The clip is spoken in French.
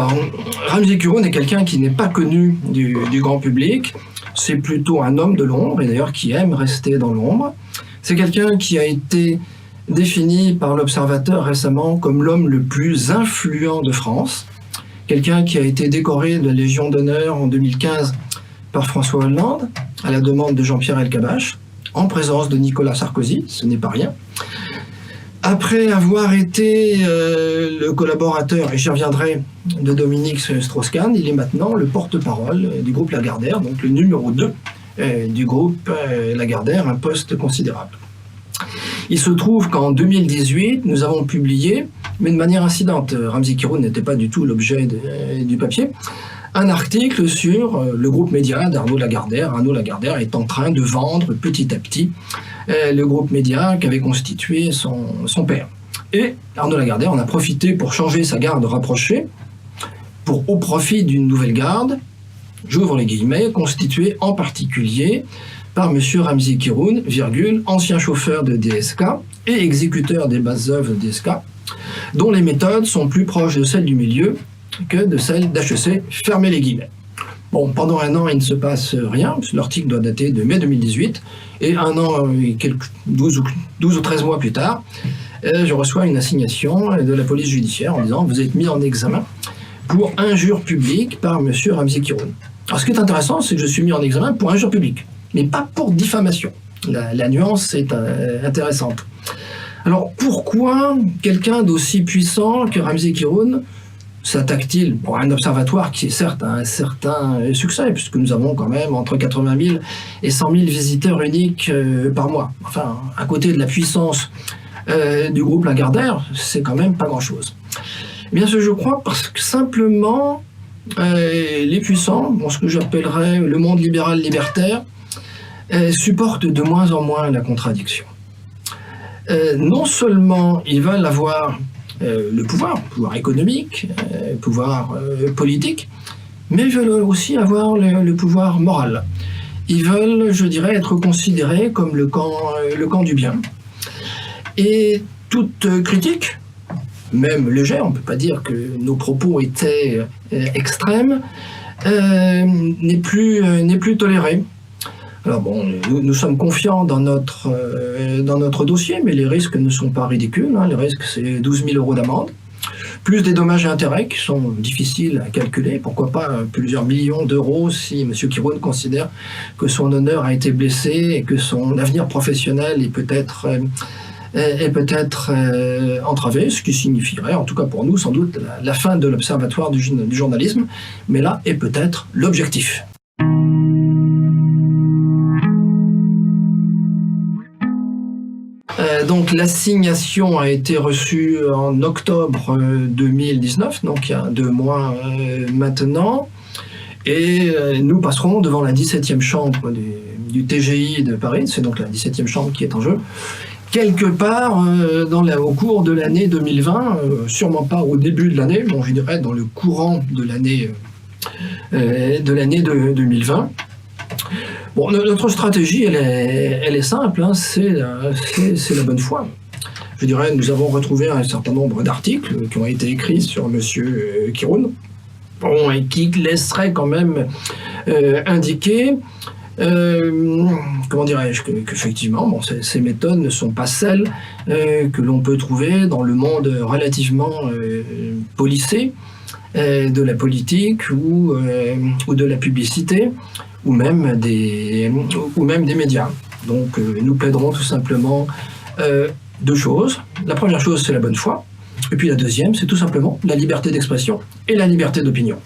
Alors, Ramzi Kuroun est quelqu'un qui n'est pas connu du grand public. C'est plutôt un homme de l'ombre, et d'ailleurs qui aime rester dans l'ombre. C'est quelqu'un qui a été défini par l'Observateur récemment comme l'homme le plus influent de France. Quelqu'un qui a été décoré de la Légion d'honneur en 2015 par François Hollande, à la demande de Jean-Pierre Elkabbach, en présence de Nicolas Sarkozy, ce n'est pas rien. Après avoir été le collaborateur, et j'y reviendrai, de Dominique Strauss-Kahn, il est maintenant le porte-parole du groupe Lagardère, donc le numéro 2 du groupe Lagardère, un poste considérable. Il se trouve qu'en 2018, nous avons publié, mais de manière incidente, Ramzi Kuroun n'était pas du tout l'objet du papier, un article sur le groupe média d'Arnaud Lagardère. Arnaud Lagardère est en train de vendre petit à petit le groupe média qu'avait constitué son père. Et Arnaud Lagardère en a profité pour changer sa garde rapprochée, au profit d'une nouvelle garde, j'ouvre les guillemets, constituée en particulier par M. Ramzi Kuroun, ancien chauffeur de DSK et exécuteur des bases œuvres de DSK, dont les méthodes sont plus proches de celles du milieu que de celles d'HEC, fermez les guillemets. Bon, pendant un an, il ne se passe rien, parce que l'article doit dater de mai 2018, et un an, 12 ou 13 mois plus tard, je reçois une assignation de la police judiciaire en disant « Vous êtes mis en examen pour injure publique par M. Ramzi Kuroun ». Alors, ce qui est intéressant, c'est que je suis mis en examen pour injure publique, mais pas pour diffamation. La nuance est intéressante. Alors, pourquoi quelqu'un d'aussi puissant que Ramzi Kuroun s'attaque-t-il pour un observatoire qui est certes un certain succès, puisque nous avons quand même entre 80 000 et 100 000 visiteurs uniques par mois. Enfin, à côté de la puissance du groupe Lagardère, c'est quand même pas grand-chose. Eh bien, je crois parce que simplement, les puissants, ce que j'appellerais le monde libéral libertaire, supportent de moins en moins la contradiction. Non seulement ils veulent avoir le pouvoir économique, pouvoir politique, mais ils veulent aussi avoir le pouvoir moral. Ils veulent, je dirais, être considérés comme le camp du bien. Et toute critique, même légère, on ne peut pas dire que nos propos étaient extrêmes, n'est plus tolérée. Alors bon, nous sommes confiants dans notre dossier, mais les risques ne sont pas ridicules. Les risques, c'est 12 000 € d'amende, plus des dommages et intérêts qui sont difficiles à calculer. Pourquoi pas plusieurs millions d'euros si M. Kuroun considère que son honneur a été blessé et que son avenir professionnel est peut-être entravé, ce qui signifierait, en tout cas pour nous, sans doute la fin de l'observatoire du journalisme. Mais là est peut-être l'objectif. Donc l'assignation a été reçue en octobre 2019, donc il y a 2 mois maintenant, et nous passerons devant la 17e chambre du TGI de Paris, c'est donc la 17e chambre qui est en jeu, quelque part au cours de l'année 2020, sûrement pas au début de l'année, bon je dirais dans le courant de l'année 2020. Bon, notre stratégie, elle est simple, c'est la bonne foi. Je dirais, nous avons retrouvé un certain nombre d'articles qui ont été écrits sur M. Kuroun, et qui laisseraient quand même indiquer, comment dirais-je, qu'effectivement, ces méthodes ne sont pas celles que l'on peut trouver dans le monde relativement policé de la politique ou de la publicité, ou même des médias. Donc nous plaiderons tout simplement 2 choses. La première chose, c'est la bonne foi. Et puis la deuxième, c'est tout simplement la liberté d'expression et la liberté d'opinion.